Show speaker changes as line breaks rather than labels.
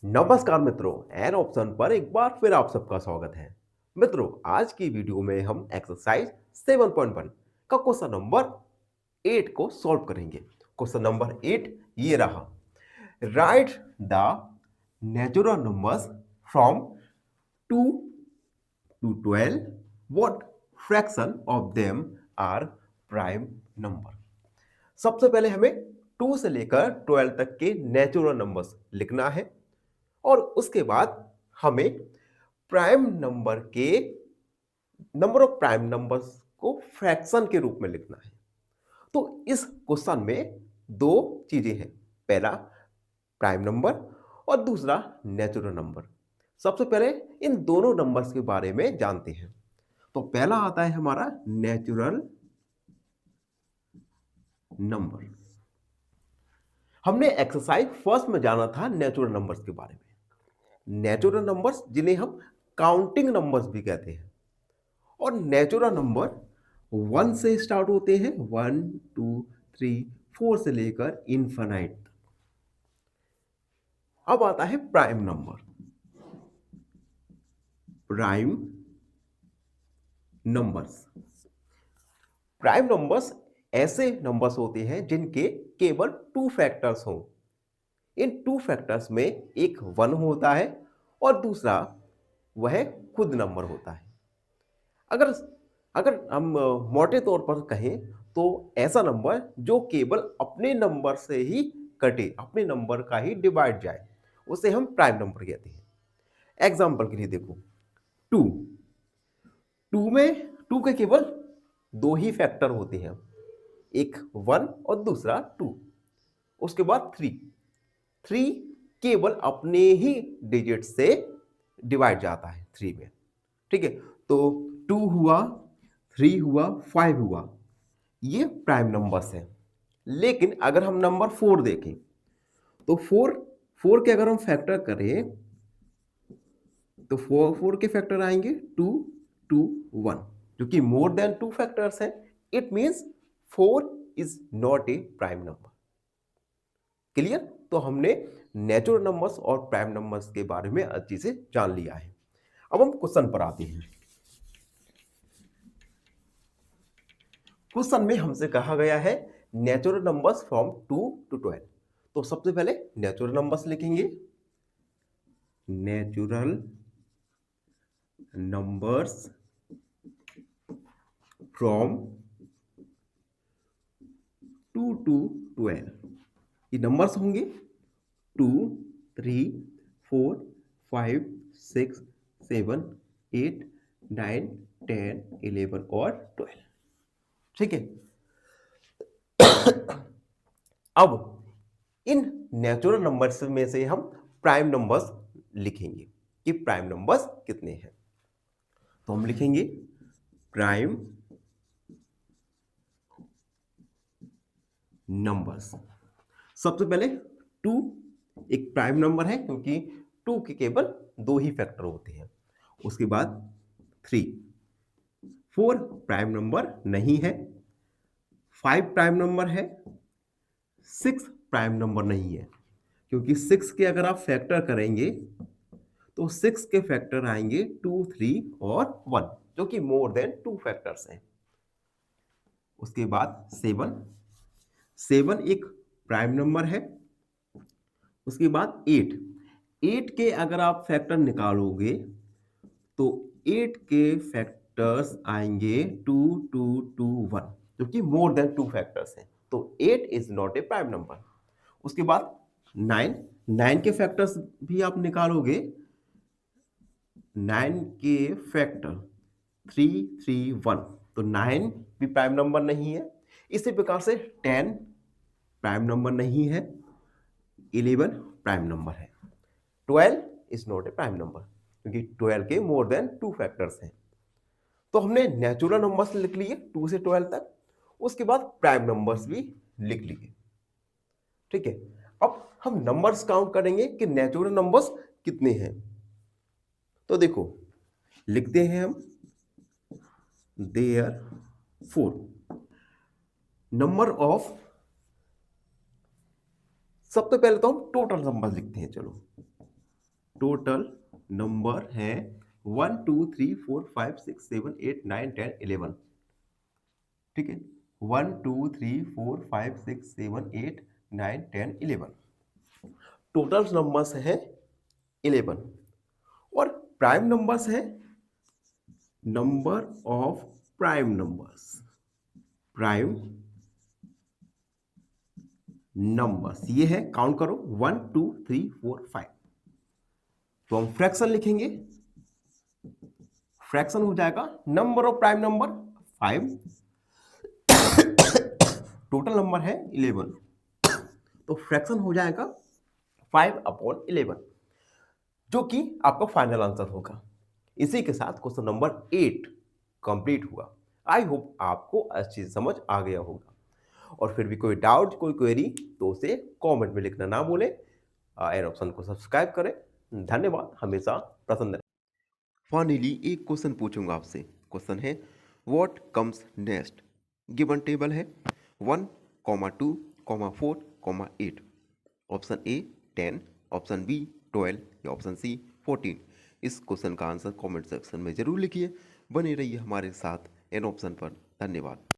नमस्कार मित्रों, an option पर एक बार फिर आप सबका स्वागत है। मित्रों, आज की वीडियो में हम एक्सरसाइज 7.1 का क्वेश्चन नंबर 8 को सॉल्व करेंगे। क्वेश्चन नंबर 8 ये रहा। Right the natural numbers from 2 to 12, what fraction of them are prime number। सबसे पहले हमें 2 से लेकर 12 तक के नेचुरल नंबर्स लिखना है और उसके बाद हमें प्राइम नंबर के नंबर ऑफ प्राइम नंबर्स को फ्रैक्शन के रूप में लिखना है। तो इस क्वेश्चन में दो चीजें हैं, पहला प्राइम नंबर और दूसरा नेचुरल नंबर। सबसे पहले इन दोनों नंबर्स के बारे में जानते हैं। तो पहला आता है हमारा नेचुरल नंबर। हमने एक्सरसाइज फर्स्ट में जाना था नेचुरल नंबर्स के बारे में। नेचुरल नंबर्स जिन्हें हम काउंटिंग नंबर्स भी कहते हैं, और नेचुरल नंबर 1 से स्टार्ट होते हैं, 1 2 3 4 से लेकर इनफाइनाइट। अब आता है prime number. Prime numbers prime numbers ऐसे नंबर्स होते हैं जिनके केवल 2 फैक्टर्स हों। इन 2 फैक्टर्स में एक 1 होता है और दूसरा वह खुद नंबर होता है। अगर अगर हम मोटे तौर पर कहें तो ऐसा नंबर जो केवल अपने नंबर से ही कटे, अपने नंबर का ही डिवाइड जाए, उसे हम प्राइम नंबर कहते हैं। एग्जाम्पल के लिए देखो, 2 2 में 2 के केवल दो ही फैक्टर होते हैं, एक 1 और दूसरा 2। उसके बाद 3 3 केवल अपने ही डिजिट से डिवाइड जाता है 3 में। ठीक है, तो 2 हुआ, 3 हुआ, 5 हुआ, ये प्राइम नंबर्स हैं। लेकिन अगर हम नंबर 4 देखें तो 4 के अगर हम फैक्टर करें तो 4 के फैक्टर आएंगे 2 2 1, जो कि मोर देन 2 फैक्टर्स हैं। It means 4 is not a prime number. Clear? तो हमने नेचुरल नंबर्स और प्राइम नंबर्स के बारे में अच्छी से जान लिया है। अब हम क्वेश्चन पर आते हैं। क्वेश्चन में हमसे कहा गया है नेचुरल नंबर्स फ्रॉम 2 to 12। तो सबसे पहले नेचुरल नंबर्स लिखेंगे। नेचुरल नंबर्स फ्रॉम 2 to 12, ये नंबर्स होंगे 2 3 4 5 6 7 8 9 10 11 और 12। ठीक है, अब इन नेचुरल नंबर्स में से हम प्राइम नंबर्स लिखेंगे कि प्राइम नंबर्स कितने हैं। तो हम लिखेंगे प्राइम नंबर्स। सबसे पहले 2 एक प्राइम नंबर है क्योंकि 2 के केवल दो ही फैक्टर होते हैं। उसके बाद 3 4 प्राइम नंबर नहीं है, 5 प्राइम नंबर है, 6 प्राइम नंबर नहीं है क्योंकि 6 के अगर आप फैक्टर करेंगे तो 6 के फैक्टर आएंगे 2 3 और 1, जो कि मोर देन 2 फैक्टर्स हैं। उसके बाद 7 एक प्राइम नंबर है। उसके बाद 8 के अगर आप फैक्टर निकालोगे तो 8 के फैक्टर्स आएंगे 2 2 2 1, जो कि मोर देन 2 फैक्टर्स हैं। तो 8 is not a prime number. उसके बाद 9 के फैक्टर्स भी आप निकालोगे, 9 के फैक्टर 3 3 1, तो 9 भी प्राइम नंबर नहीं है। इसी प्रकार से 10 प्राइम नंबर नहीं है, 11 प्राइम नंबर है, 12 is not a prime number क्योंकि 12 के मोर देन 2 फैक्टर्स हैं। तो हमने नेचुरल नंबर्स लिख लिए 2 से 12 तक। उसके बाद प्राइम नंबर्स भी लिख लिए। ठीक है, अब हम नंबर्स काउंट करेंगे कि नेचुरल नंबर्स कितने हैं। तो देखो, लिखते हैं हम देयर फोर नंबर ऑफ, सबसे पहले तो हम टोटल नंबर लिखते हैं। चलो, टोटल नंबर है 1 2 3 4 5 6 7 8 9 10 11। ठीक है, 1 2 3 4 5 6 7 8 9 10 11 टोटल नंबर्स है 11। और प्राइम नंबर्स है number of prime numbers. Prime numbers ये है, काउंट करो 1 2 3 4 5। तो हम फ्रैक्शन लिखेंगे, फ्रैक्शन हो जाएगा number of prime number 5, total number है 11, तो फ्रैक्शन हो जाएगा 5/11, जो कि आपका फाइनल आंसर होगा। इसी के साथ क्वेश्चन नंबर 8 कंप्लीट हुआ। आई होप आपको अच्छी समझ आ गया होगा। और फिर भी कोई डाउट, कोई क्वेरी तो उसे कमेंट में लिखना ना भूलें। एन ऑप्शन को सब्सक्राइब करें। धन्यवाद, हमेशा प्रसन्न रहें। फाइनली एक क्वेश्चन पूछूंगा आपसे। क्वेश्चन है what comes next. Given table है 1, 2, 4, 8। ऑप्शन ए 10, ऑप्शन बी 12 या ऑप्शन सी 14। इस क्वेश्चन का आंसर कमेंट सेक्शन में जरूर लिखिए। बने रहिए हमारे साथ एन ऑप्शन पर। धन्यवाद।